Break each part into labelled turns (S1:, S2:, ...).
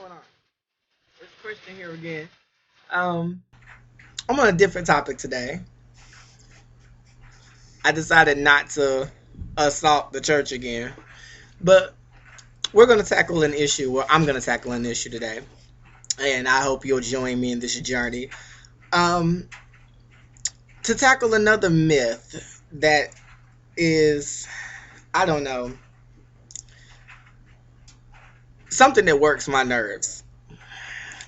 S1: going on? It's Christian here again. Um, I'm on a different topic today. I decided not to assault the church again, but we're going to tackle an issue. Well, I'm going to tackle an issue today, and I hope you'll join me in this journey. Um, to tackle another myth that is, I don't know, something that works my nerves.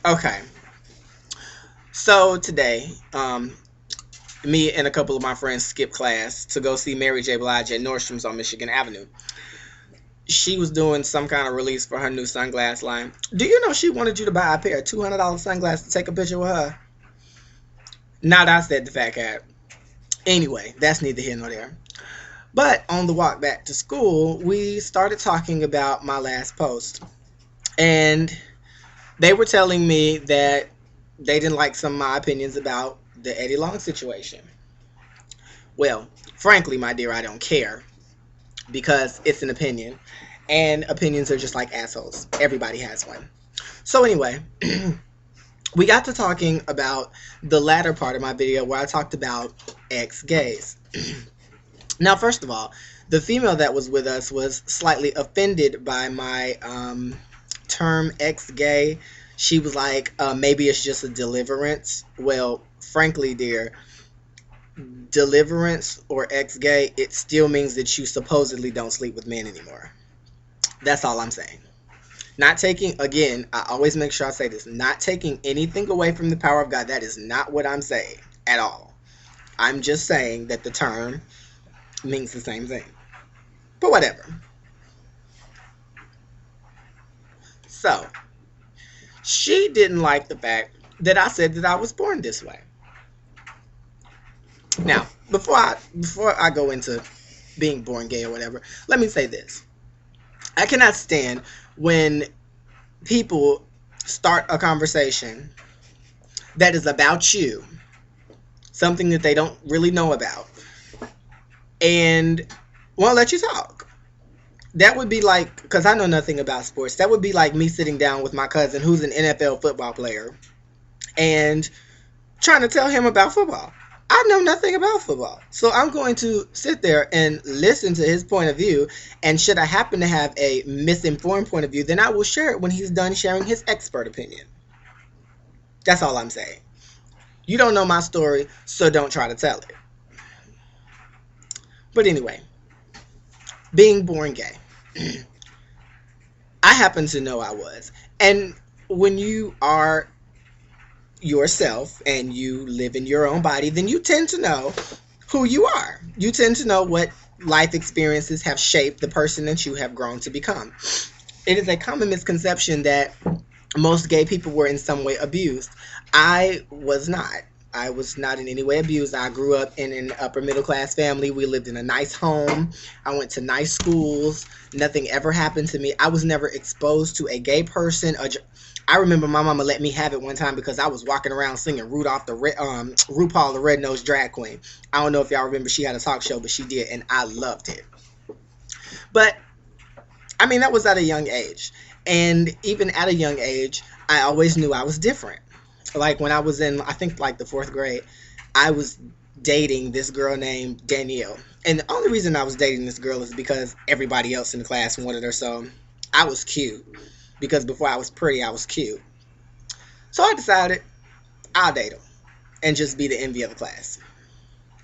S1: Okay, so today, me and a couple of my friends skipped class to go see Mary J. Blige at Nordstrom's on Michigan Avenue. She was doing some kind of release for her new sunglass line. Do you know she wanted you to buy a pair of $200 sunglasses to take a picture with her? Not I said the fat cat. Anyway, that's neither here nor there. But on the walk back to school, we started talking about my last post. And they were telling me that they didn't like some of my opinions about the Eddie Long situation. Well, frankly, my dear, I don't care because it's an opinion. And opinions are just like assholes. Everybody has one. So anyway, we got to talking about the latter part of my video where I talked about ex-gays. Now, first of all, the female that was with us was slightly offended by my term ex-gay. She was like, maybe it's just a deliverance. Well, frankly, dear, deliverance or ex-gay, it still means that you supposedly don't sleep with men anymore. That's all I'm saying. Not taking, again, I always make sure I say this, not taking anything away from the power of God. That is not what I'm saying at all. I'm just saying that the term means the same thing. But whatever. So, she didn't like the fact that I said that I was born this way. Now, before I go into being born gay or whatever, let me say this. I cannot stand when people start a conversation that is about you, something that they don't really know about, and won't let you talk. That would be like, because I know nothing about sports, that would be like me sitting down with my cousin who's an NFL football player and trying to tell him about football. I know nothing about football. So I'm going to sit there and listen to his point of view. And should I happen to have a misinformed point of view, then I will share it when he's done sharing his expert opinion. That's all I'm saying. You don't know my story, so don't try to tell it. But anyway, being born gay. I happen to know I was. And when you are yourself and you live in your own body, then you tend to know who you are. You tend to know what life experiences have shaped the person that you have grown to become. It is a common misconception that most gay people were in some way abused. I was not. I was not in any way abused. I grew up in an upper middle class family. We lived in a nice home. I went to nice schools. Nothing ever happened to me. I was never exposed to a gay person. I remember my mama let me have it one time because I was walking around singing RuPaul the Red-Nosed Drag Queen. I don't know if y'all remember, she had a talk show, but she did, and I loved it. But, I mean, that was at a young age. And even at a young age, I always knew I was different. Like when I was in, I think like the 4th grade, I was dating this girl named Danielle. And the only reason I was dating this girl is because everybody else in the class wanted her, so I was cute. Because before I was pretty, I was cute. So I decided I'll date him and just be the envy of the class.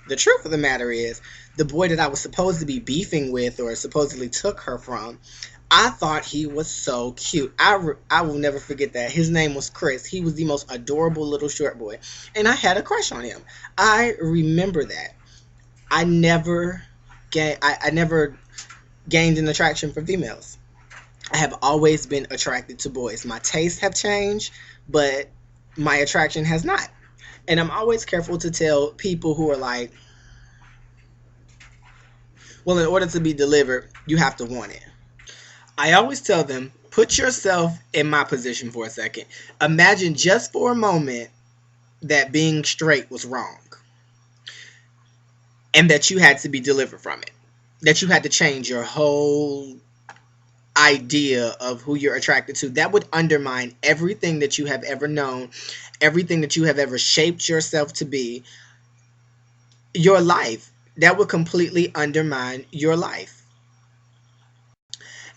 S1: The truth of the matter is, the boy that I was supposed to be beefing with or supposedly took her from, I thought he was so cute. I will never forget that. His name was Chris. He was the most adorable little short boy. And I had a crush on him. I remember that. I never gained an attraction for females. I have always been attracted to boys. My tastes have changed, but my attraction has not. And I'm always careful to tell people who are like, well, in order to be delivered, you have to want it. I always tell them, put yourself in my position for a second. Imagine just for a moment that being straight was wrong and that you had to be delivered from it. That you had to change your whole idea of who you're attracted to, that would undermine everything that you have ever known, everything that you have ever shaped yourself to be, your life. That would completely undermine your life.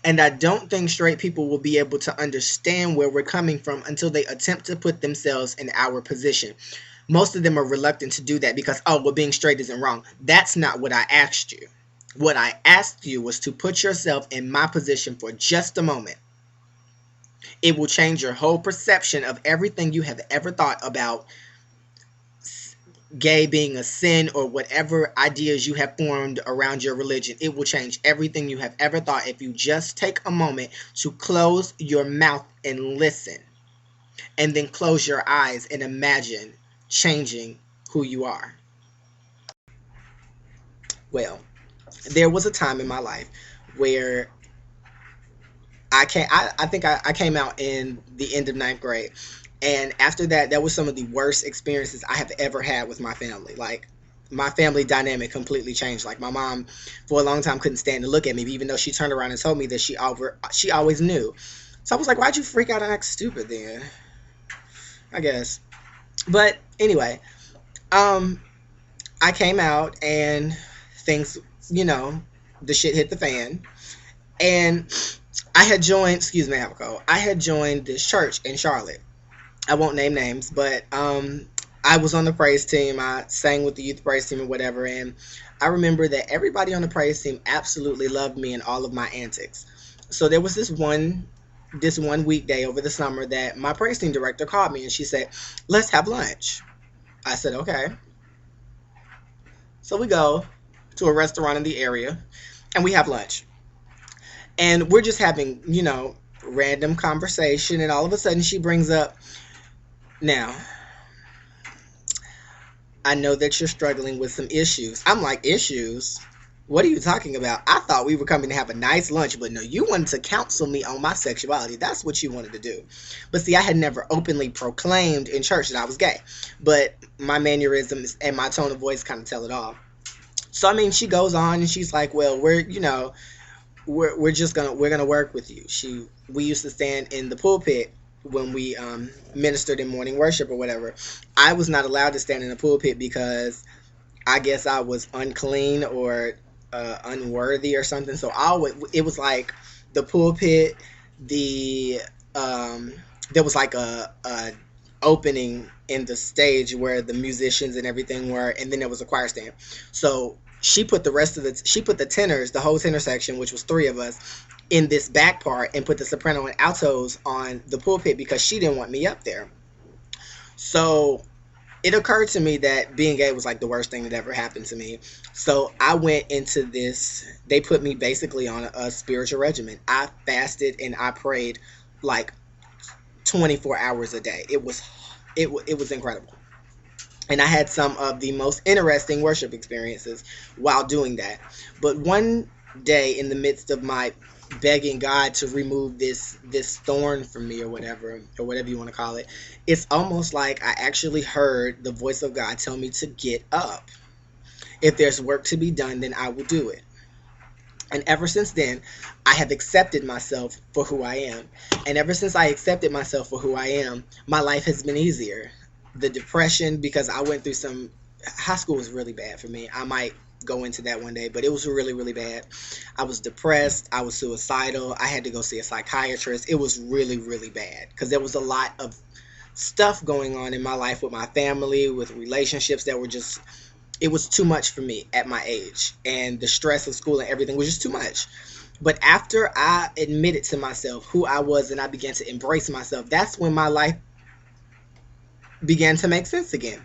S1: And I don't think straight people will be able to understand where we're coming from until they attempt to put themselves in our position. Most of them are reluctant to do that because, oh, well, being straight isn't wrong. That's not what I asked you. What I asked you was to put yourself in my position for just a moment. It will change your whole perception of everything you have ever thought about gay being a sin or whatever ideas you have formed around your religion. It will change everything you have ever thought if you just take a moment to close your mouth and listen, and then close your eyes and imagine changing who you are. Well, there was a time in my life where I think I came out in the end of ninth grade. And after that, that was some of the worst experiences I have ever had with my family. Like, my family dynamic completely changed. Like, my mom, for a long time, couldn't stand to look at me, even though she turned around and told me that she always knew. So I was like, why'd you freak out and act stupid then? I guess. But anyway, I came out and things, the shit hit the fan. And I had joined, excuse me, I have a cold. I had joined this church in Charlotte. I won't name names, but I was on the praise team. I sang with the youth praise team or whatever, and I remember that everybody on the praise team absolutely loved me and all of my antics. So there was this one weekday over the summer that my praise team director called me and she said, "Let's have lunch." I said, "Okay." So we go to a restaurant in the area and we have lunch. And we're just having, random conversation, and all of a sudden she brings up, "Now, I know that you're struggling with some issues." I'm like, "Issues? What are you talking about? I thought we were coming to have a nice lunch, but no, you wanted to counsel me on my sexuality. That's what you wanted to do." But see, I had never openly proclaimed in church that I was gay, but my mannerisms and my tone of voice kind of tell it all. So, I mean, she goes on and she's like, "Well, we're gonna work with you." We used to stand in the pulpit when we ministered in morning worship or whatever. I was not allowed to stand in the pulpit because I guess I was unclean or unworthy or something. So it was like the pulpit, there was like a opening in the stage where the musicians and everything were, and then there was a choir stand. So she put the tenors, the whole tenor section, which was three of us, in this back part, and put the soprano and altos on the pulpit because she didn't want me up there. So it occurred to me that being gay was like the worst thing that ever happened to me. So I went into this. They put me basically on a spiritual regimen. I fasted and I prayed like 24 hours a day. It was incredible. And I had some of the most interesting worship experiences while doing that. But one day, in the midst of my begging God to remove this thorn from me, or whatever you want to call it, it's almost like I actually heard the voice of God tell me to get up. If there's work to be done, then I will do it. And ever since then, I have accepted myself for who I am. And ever since I accepted myself for who I am, my life has been easier. The depression, because I went through high school was really bad for me. I might go into that one day, but it was really, really bad. I was depressed. I was suicidal. I had to go see a psychiatrist. It was really, really bad because there was a lot of stuff going on in my life with my family, with relationships that were just, it was too much for me at my age. And the stress of school and everything was just too much. But after I admitted to myself who I was and I began to embrace myself, that's when my life began to make sense again.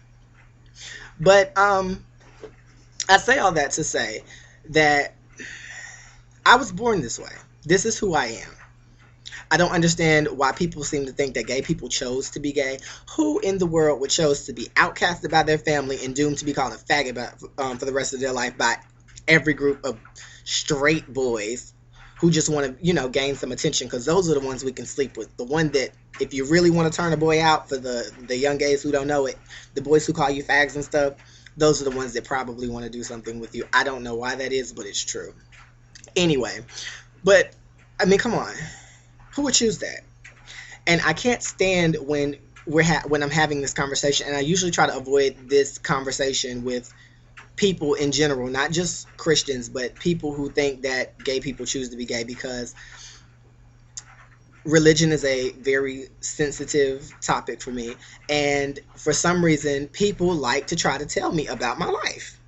S1: But I say all that to say that I was born this way. This is who I am. I don't understand why people seem to think that gay people chose to be gay. Who in the world would chose to be outcasted by their family and doomed to be called a faggot for the rest of their life by every group of straight boys who just want to, gain some attention, because those are the ones we can sleep with. The one that, if you really want to turn a boy out, for the young gays who don't know it, the boys who call you fags and stuff, those are the ones that probably want to do something with you. I don't know why that is, but it's true. Anyway, but I mean, come on. Who would choose that? And I can't stand when when I'm having this conversation, and I usually try to avoid this conversation with people in general, not just Christians, but people who think that gay people choose to be gay, because religion is a very sensitive topic for me. And for some reason, people like to try to tell me about my life.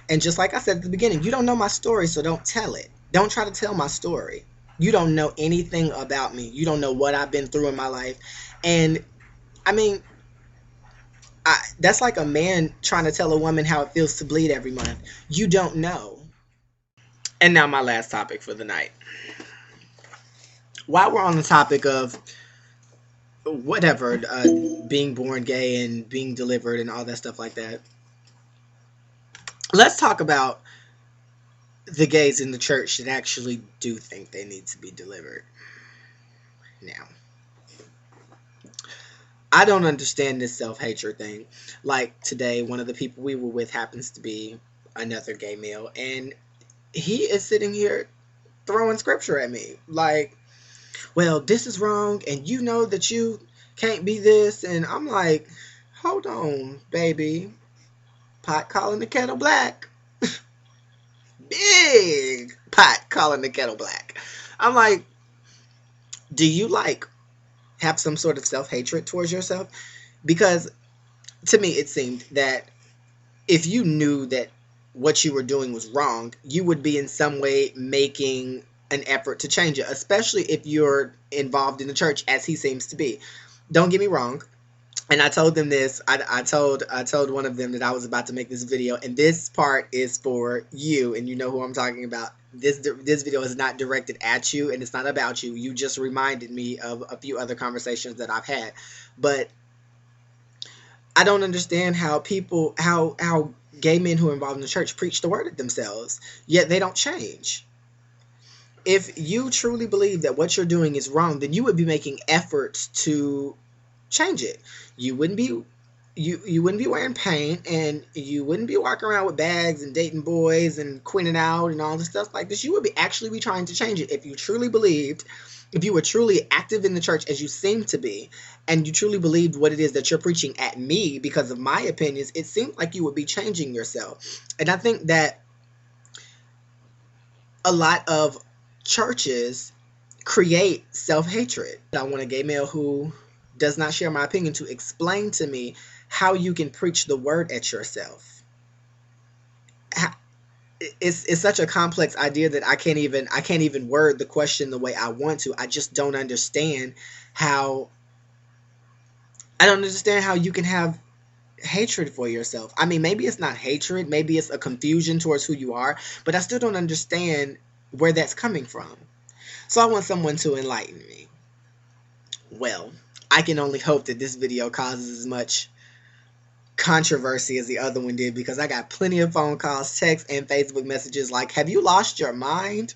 S1: And just like I said at the beginning, you don't know my story, so don't tell it. Don't try to tell my story. You don't know anything about me. You don't know what I've been through in my life. And I mean, that's like a man trying to tell a woman how it feels to bleed every month. You don't know. And now, my last topic for the night. While we're on the topic of whatever, being born gay and being delivered and all that stuff like that, let's talk about the gays in the church that actually do think they need to be delivered. Now, I don't understand this self-hatred thing. Like today, one of the people we were with happens to be another gay male, and he is sitting here throwing scripture at me. Like, well, this is wrong, and you know that you can't be this. And I'm like, hold on, baby. Pot calling the kettle black. Big pot calling the kettle black. I'm like, do you like have some sort of self-hatred towards yourself? Because to me, it seemed that if you knew that what you were doing was wrong, you would be in some way making an effort to change it, especially if you're involved in the church, as he seems to be. Don't get me wrong. And I told them this. I told one of them that I was about to make this video, and this part is for you, and you know who I'm talking about. This video is not directed at you, and it's not about you. You just reminded me of a few other conversations that I've had. But I don't understand how how gay men who are involved in the church preach the word of themselves, yet they don't change. If you truly believe that what you're doing is wrong, then you would be making efforts to change it. You wouldn't be you wouldn't be wearing paint, and you wouldn't be walking around with bags and dating boys and quinning out and all this stuff like this. You would actually be trying to change it if you truly believed, if you were truly active in the church as you seem to be, and you truly believed what it is that you're preaching at me because of my opinions. It seems like you would be changing yourself. And I think that a lot of churches create self-hatred. I want a gay male who does not share my opinion to explain to me how you can preach the word at yourself. It's such a complex idea that I can't even word the question the way I want to. I just don't understand how you can have hatred for yourself. I mean, maybe it's not hatred, maybe it's a confusion towards who you are, but I still don't understand where that's coming from. So I want someone to enlighten me. Well, I can only hope that this video causes as much controversy as the other one did, because I got plenty of phone calls, texts, and Facebook messages like, have you lost your mind?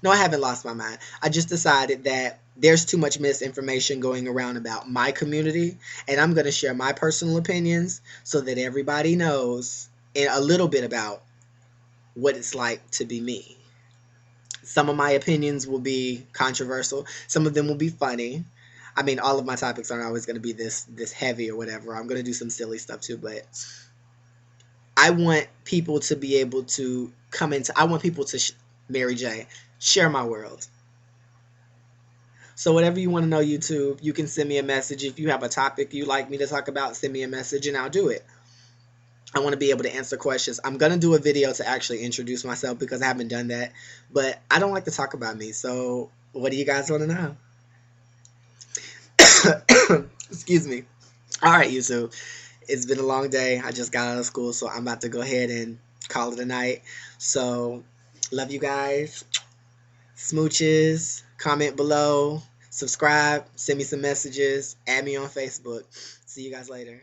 S1: No, I haven't lost my mind. I just decided that there's too much misinformation going around about my community, and I'm going to share my personal opinions so that everybody knows a little bit about what it's like to be me. Some of my opinions will be controversial. Some of them will be funny. I mean, all of my topics aren't always going to be this heavy or whatever. I'm going to do some silly stuff too, but I want people to be able to I want people to, Mary J, share my world. So whatever you want to know, YouTube, you can send me a message. If you have a topic you'd like me to talk about, send me a message and I'll do it. I want to be able to answer questions. I'm going to do a video to actually introduce myself because I haven't done that. But I don't like to talk about me. So what do you guys want to know? Excuse me. All right, YouTube. It's been a long day. I just got out of school, so I'm about to go ahead and call it a night. So love you guys. Smooches. Comment below. Subscribe. Send me some messages. Add me on Facebook. See you guys later.